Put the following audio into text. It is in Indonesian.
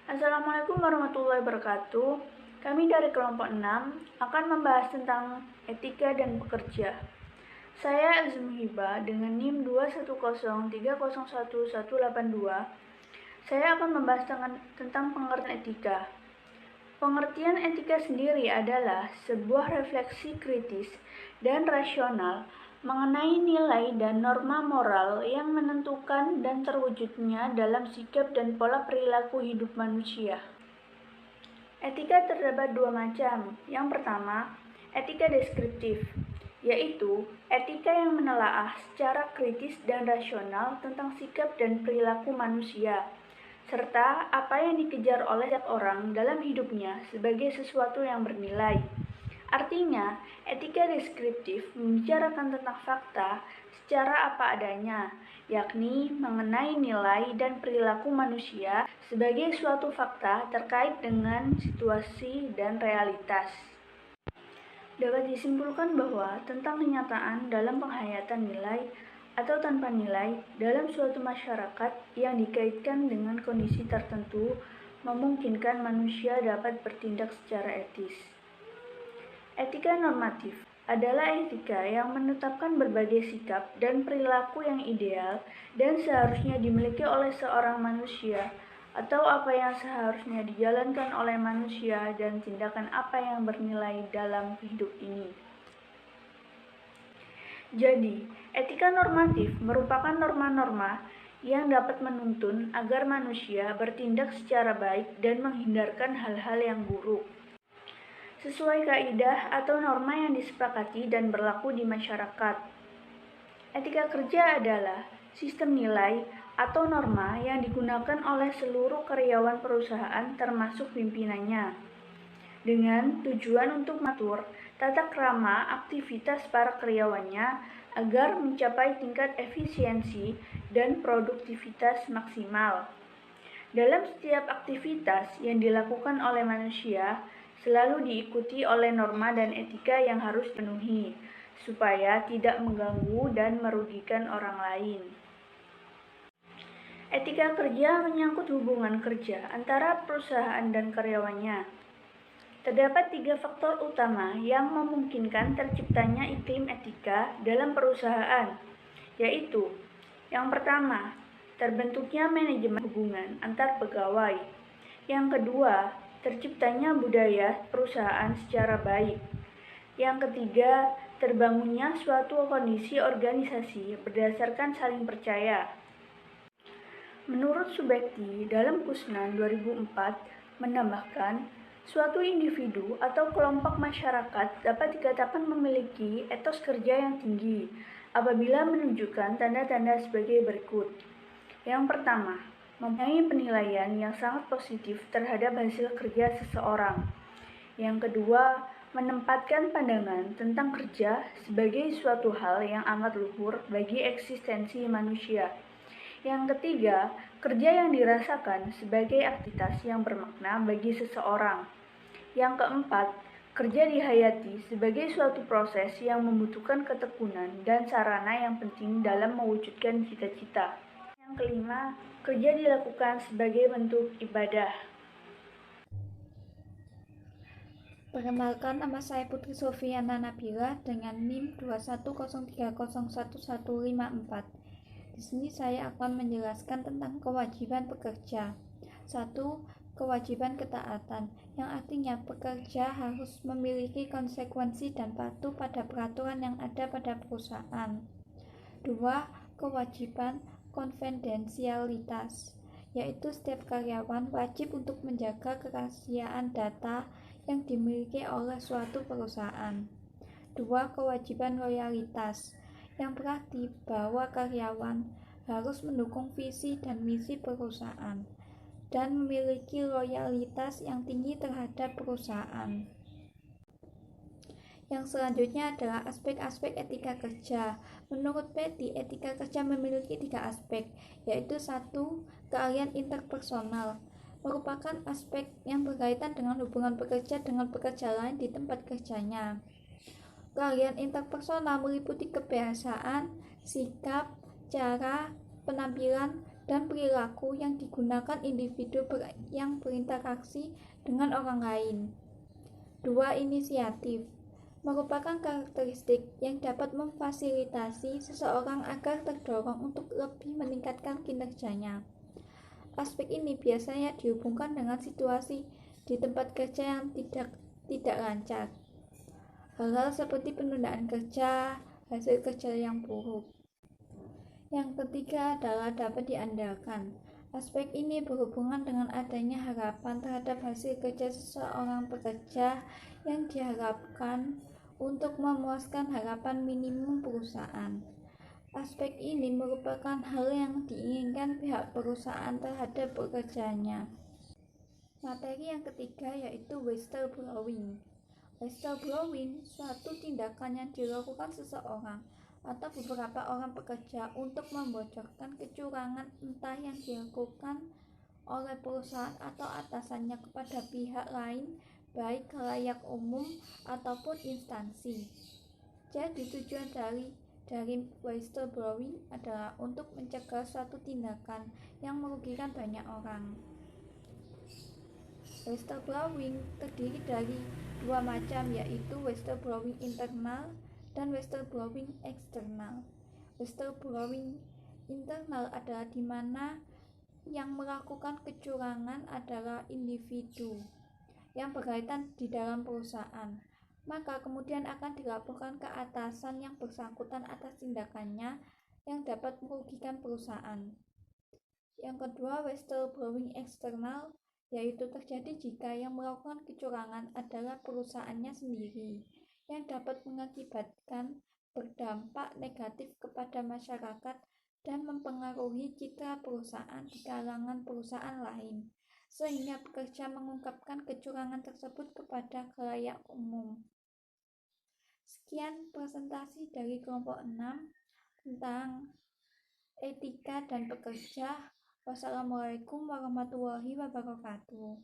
Assalamualaikum warahmatullahi wabarakatuh. Kami dari kelompok 6 akan membahas tentang etika dan pekerja. Saya Elzum Hiba dengan NIM 210301182. Saya akan membahas tentang pengertian etika. Pengertian etika sendiri adalah sebuah refleksi kritis dan rasional mengenai nilai dan norma moral yang menentukan dan terwujudnya dalam sikap dan pola perilaku hidup manusia. Etika terdapat dua macam. Yang pertama, etika deskriptif, yaitu etika yang menelaah secara kritis dan rasional tentang sikap dan perilaku manusia, serta apa yang dikejar oleh setiap orang dalam hidupnya sebagai sesuatu yang bernilai. Artinya, etika deskriptif membicarakan tentang fakta secara apa adanya, yakni mengenai nilai dan perilaku manusia sebagai suatu fakta terkait dengan situasi dan realitas. Dapat disimpulkan bahwa tentang kenyataan dalam penghayatan nilai atau tanpa nilai dalam suatu masyarakat yang dikaitkan dengan kondisi tertentu memungkinkan manusia dapat bertindak secara etis. Etika normatif adalah etika yang menetapkan berbagai sikap dan perilaku yang ideal dan seharusnya dimiliki oleh seorang manusia, atau apa yang seharusnya dijalankan oleh manusia dan tindakan apa yang bernilai dalam hidup ini. Jadi, etika normatif merupakan norma-norma yang dapat menuntun agar manusia bertindak secara baik dan menghindarkan hal-hal yang buruk sesuai kaidah atau norma yang disepakati dan berlaku di masyarakat. Etika kerja adalah sistem nilai atau norma yang digunakan oleh seluruh karyawan perusahaan termasuk pimpinannya, dengan tujuan untuk mengatur tata krama aktivitas para karyawannya agar mencapai tingkat efisiensi dan produktivitas maksimal. Dalam setiap aktivitas yang dilakukan oleh manusia, selalu diikuti oleh norma dan etika yang harus dipenuhi, supaya tidak mengganggu dan merugikan orang lain. Etika kerja menyangkut hubungan kerja antara perusahaan dan karyawannya. Terdapat 3 faktor utama yang memungkinkan terciptanya iklim etika dalam perusahaan, yaitu: yang pertama, terbentuknya manajemen hubungan antar pegawai. Yang kedua, terciptanya budaya perusahaan secara baik. Yang ketiga, terbangunnya suatu kondisi organisasi berdasarkan saling percaya. Menurut Subekti dalam Kusnan 2004 menambahkan, suatu individu atau kelompok masyarakat dapat dikatakan memiliki etos kerja yang tinggi apabila menunjukkan tanda-tanda sebagai berikut. Yang pertama, mempunyai penilaian yang sangat positif terhadap hasil kerja seseorang. Yang kedua, menempatkan pandangan tentang kerja sebagai suatu hal yang amat luhur bagi eksistensi manusia. Yang ketiga, kerja yang dirasakan sebagai aktivitas yang bermakna bagi seseorang. Yang keempat, kerja dihayati sebagai suatu proses yang membutuhkan ketekunan dan sarana yang penting dalam mewujudkan cita-cita. Yang kelima, kerja dilakukan sebagai bentuk ibadah. Perkenalkan, nama saya Putri Sofiana Nabila dengan NIM 210301154. Di sini saya akan menjelaskan tentang kewajiban pekerja. 1. Kewajiban ketaatan, yang artinya pekerja harus memiliki konsekuensi dan patuh pada peraturan yang ada pada perusahaan. 2. Kewajiban konfidensialitas, yaitu setiap karyawan wajib untuk menjaga kerahasiaan data yang dimiliki oleh suatu perusahaan. 2. Kewajiban loyalitas, yang berarti bahwa karyawan harus mendukung visi dan misi perusahaan dan memiliki loyalitas yang tinggi terhadap perusahaan. Yang selanjutnya adalah aspek-aspek etika kerja. Menurut Betty, etika kerja memiliki 3 aspek, yaitu 1. Keahlian interpersonal, merupakan aspek yang berkaitan dengan hubungan pekerja dengan pekerja lain di tempat kerjanya. Keahlian interpersonal meliputi kebiasaan, sikap, cara, penampilan, dan perilaku yang digunakan individu yang berinteraksi dengan orang lain. 2. Inisiatif merupakan karakteristik yang dapat memfasilitasi seseorang agar terdorong untuk lebih meningkatkan kinerjanya. Aspek ini biasanya dihubungkan dengan situasi di tempat kerja yang tidak lancar. Hal-hal seperti penundaan kerja, hasil kerja yang buruk. Yang ketiga adalah dapat diandalkan. Aspek ini berhubungan dengan adanya harapan terhadap hasil kerja seseorang pekerja yang diharapkan untuk memuaskan harapan minimum perusahaan. Aspek ini merupakan hal yang diinginkan pihak perusahaan terhadap pekerjanya. Materi yang ketiga yaitu whistleblowing. Whistleblowing suatu tindakan yang dilakukan seseorang atau beberapa orang pekerja untuk membocorkan kecurangan entah yang dilakukan oleh perusahaan atau atasannya kepada pihak lain, baik khalayak umum ataupun instansi. Jadi tujuan dari whistleblowing adalah untuk mencegah suatu tindakan yang merugikan banyak orang. Whistleblowing terdiri dari dua macam, yaitu whistleblowing internal dan whistleblowing eksternal. Whistleblowing internal adalah di mana yang melakukan kecurangan adalah individu yang berkaitan di dalam perusahaan, maka kemudian akan dilaporkan ke atasan yang bersangkutan atas tindakannya yang dapat merugikan perusahaan. Yang kedua, whistleblowing eksternal, yaitu terjadi jika yang melakukan kecurangan adalah perusahaannya sendiri, yang dapat mengakibatkan berdampak negatif kepada masyarakat dan mempengaruhi citra perusahaan di kalangan perusahaan lain, sehingga pekerja mengungkapkan kecurangan tersebut kepada khalayak umum. Sekian presentasi dari kelompok 6 tentang etika dan pekerja. Wassalamualaikum warahmatullahi wabarakatuh.